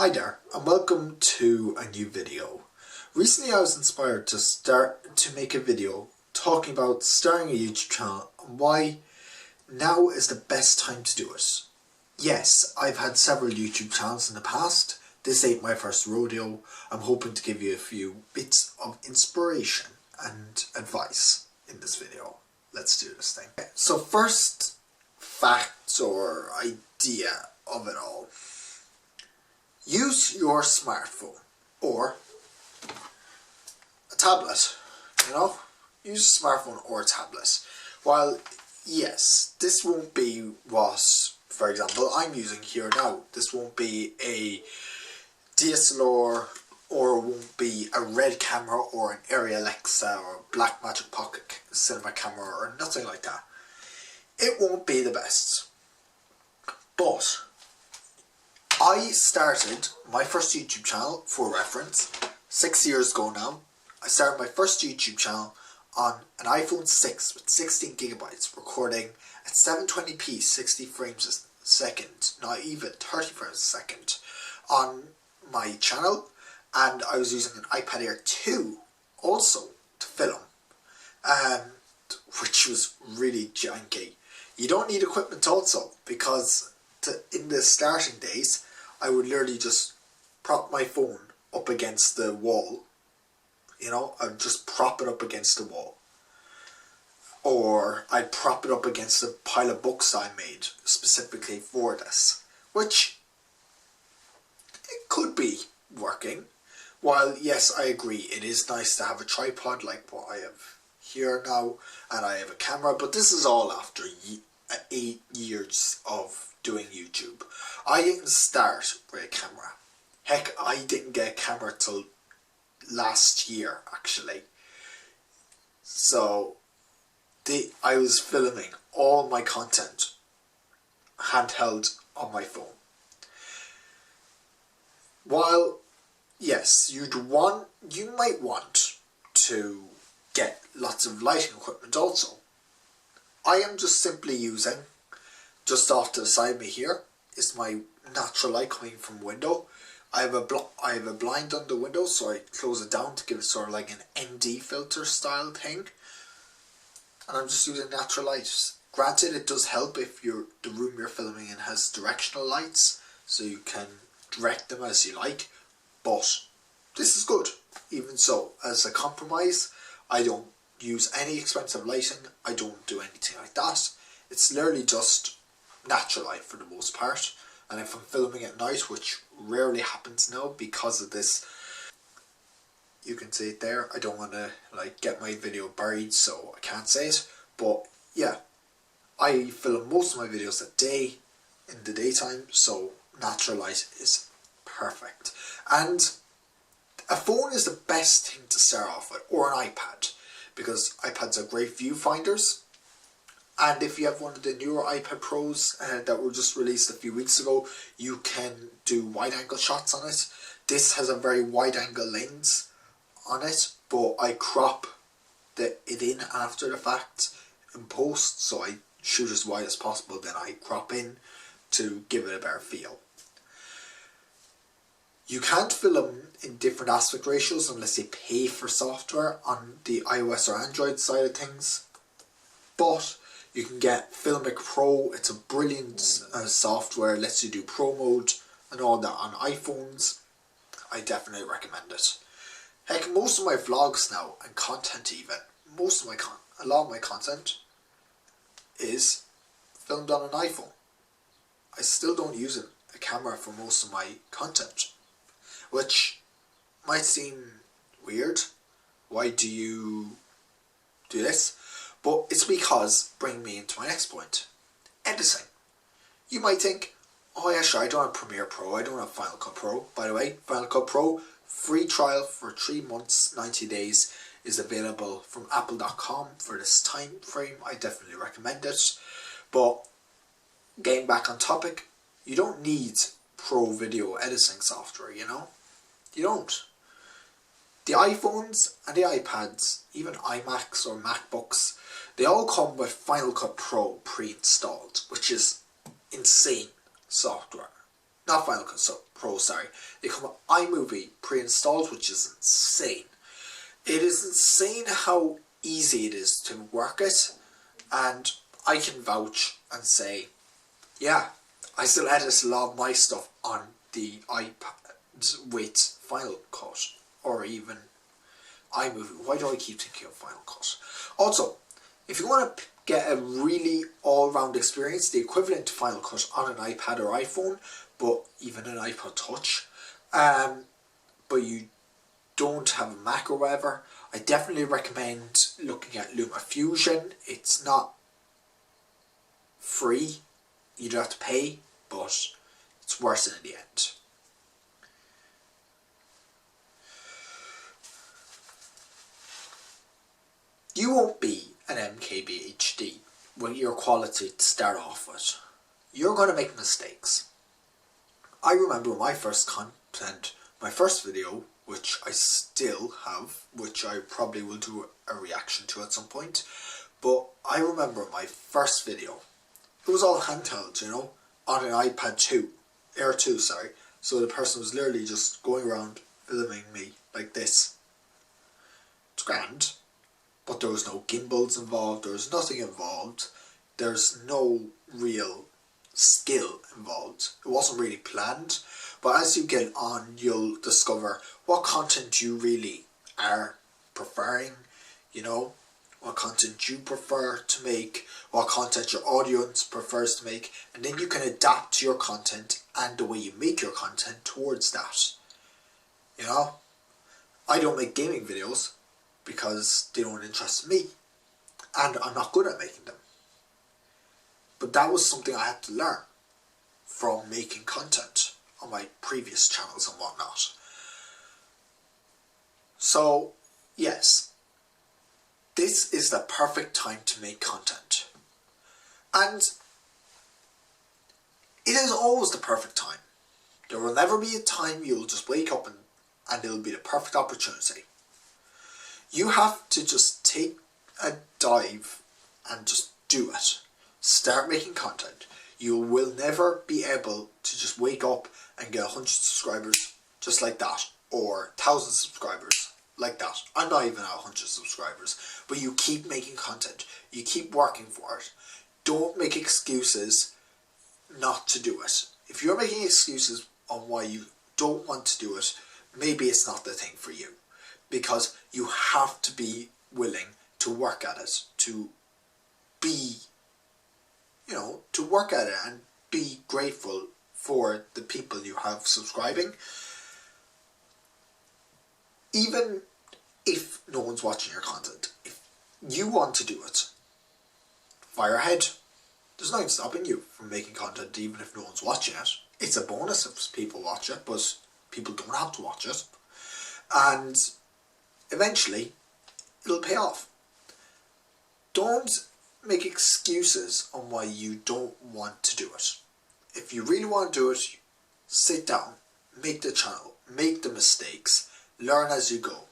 Hi there and welcome to a new video. Recently I was inspired to make a video talking about starting a YouTube channel and why now is the best time to do it. Yes, I've had several YouTube channels in the past. This ain't my first rodeo. I'm hoping to give you a few bits of inspiration and advice in this video. Let's do this thing. So first fact or idea of it all. Use your smartphone or a tablet, use a smartphone or a tablet. While yes, this won't be what, for example, I'm using here now. This won't be a DSLR or won't be a Red camera or an Arri Alexa or Blackmagic Pocket cinema camera or nothing like that. It won't be the best. But I started my first YouTube channel, for reference, 6 years ago now. I started my first YouTube channel on an iPhone 6 with 16 gigabytes, recording at 720p 60 frames a second, not even 30 frames a second, on my channel, and I was using an iPad Air 2 also to film, which was really janky. You don't need equipment also, because in the starting days, I would literally just prop my phone up against the wall. I'd just prop it up against the wall. Or I'd prop it up against a pile of books I made specifically for this. Which, it could be working. While, yes, I agree, it is nice to have a tripod like what I have here now. And I have a camera, but this is all after 8 years of doing YouTube. I didn't start with a camera. Heck, I didn't get a camera till last year actually. So I was filming all my content handheld on my phone. While yes, you might want to get lots of lighting equipment also. I am just simply using, just off to the side of me here, is my natural light coming from window. I have a blind on the window, so I close it down to give it sort of like an ND filter style thing. And I'm just using natural light. Granted, it does help if the room you're filming in has directional lights, so you can direct them as you like. But this is good. Even so, as a compromise, I don't use any expensive lighting. I don't do anything like that. It's literally just natural light for the most part. And if I'm filming at night, which rarely happens now because of this, you can see it there. I don't want to get my video buried, so I can't say it. But yeah, I film most of my videos at day, in the daytime, so natural light is perfect. And a phone is the best thing to start off with, or an iPad, because iPads are great viewfinders. And if you have one of the newer iPad Pros that were just released a few weeks ago, you can do wide angle shots on it. This has a very wide angle lens on it, but I crop it in after the fact in post, so I shoot as wide as possible, then I crop in to give it a better feel. You can't film in different aspect ratios unless you pay for software on the iOS or Android side of things, but you can get Filmic Pro. It's a brilliant software, lets you do pro mode and all that on iPhones. I definitely recommend it. Heck, most of my vlogs now, and content even, a lot of my content is filmed on an iPhone. I still don't use a camera for most of my content, which might seem weird. Why do you do this? But it's because, bring me into my next point, editing. You might think, oh yeah sure, I don't have Premiere Pro, I don't have Final Cut Pro. By the way, Final Cut Pro, free trial for 3 months, 90 days is available from apple.com for this time frame. I definitely recommend it. But getting back on topic, you don't need pro video editing software, you don't. The iPhones and the iPads, even iMacs or MacBooks, they all come with Final Cut Pro pre-installed, which is insane software. not Final Cut Pro, sorry. They come with iMovie pre-installed, which is insane. It is insane how easy it is to work it, and I can vouch and say, yeah, I still edit a lot of my stuff on the iPad with Final Cut, or even iMovie. Why do I keep thinking of Final Cut? Also, if you want to get a really all-round experience, the equivalent to Final Cut on an iPad or iPhone, but even an iPod Touch, but you don't have a Mac or whatever, I definitely recommend looking at LumaFusion. It's not free, you do have to pay, but it's worth it in the end. You won't be an MKBHD with your quality to start off with. You're going to make mistakes. I remember my first content, my first video, which I still have, which I probably will do a reaction to at some point, but I remember my first video. It was all handheld, you know, on an iPad 2, Air 2, sorry. So the person was literally just going around filming me like this. It's grand, but there was no gimbals involved, there was nothing involved, there's no real skill involved. It wasn't really planned, but as you get on, you'll discover what content you really are preferring, you know, what content you prefer to make, what content your audience prefers to make, and then you can adapt your content and the way you make your content towards that. You know, I don't make gaming videos because they don't interest me, and I'm not good at making them. But that was something I had to learn from making content on my previous channels and whatnot. So, yes, this is the perfect time to make content. And it is always the perfect time. There will never be a time you'll just wake up and it'll be the perfect opportunity. You have to just take a dive and just do it. Start making content. You will never be able to just wake up and get 100 subscribers just like that, or 1,000 subscribers like that. I'm not even at 100 subscribers, but you keep making content. You keep working for it. Don't make excuses not to do it. If you're making excuses on why you don't want to do it, maybe it's not the thing for you, because you have to be willing to work at it, to be, you know, to work at it and be grateful for the people you have subscribing. Even if no one's watching your content, if you want to do it, fire ahead. There's nothing stopping you from making content even if no one's watching it. It's a bonus if people watch it, but people don't have to watch it. And eventually, it'll pay off. Don't make excuses on why you don't want to do it. If you really want to do it, sit down, make the channel, make the mistakes, learn as you go.